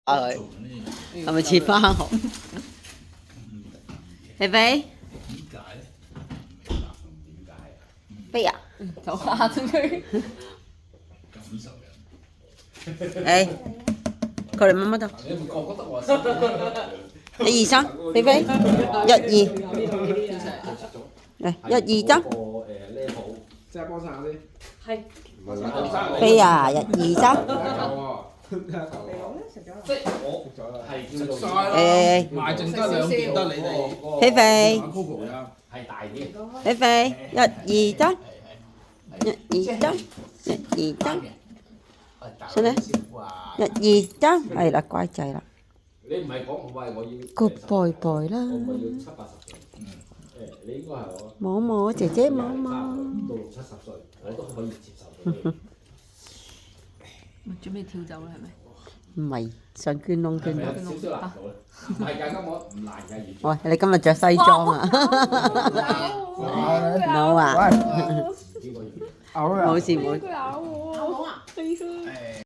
佢，係咪似花紅？肥肥，飛啊！就嚇咗佢。誒，過嚟媽媽度。一二三，肥肥，一二，嚟一二三。即係幫襯嗰啲。係。飛啊！一二三。即係我係叫做誒，賣剩得兩件得你哋。肥肥，玩 Coco 呀，係大啲。肥肥，一二三，一二三，一二三。先咧，一二三，係啦，乖仔啦。你唔係講喂我要 Good boy boy 啦。我咪要70-80歲。你應該係我。摸摸姐姐摸摸。到60-70歲，我都可以接受到。準備跳走啦，係咪？唔係，想捐窿捐窿。少少難度啦，唔係㗎，根本唔難㗎，完全。喂，你今日着西裝啊？No 啊？嘔啦！冇事冇事。咬我。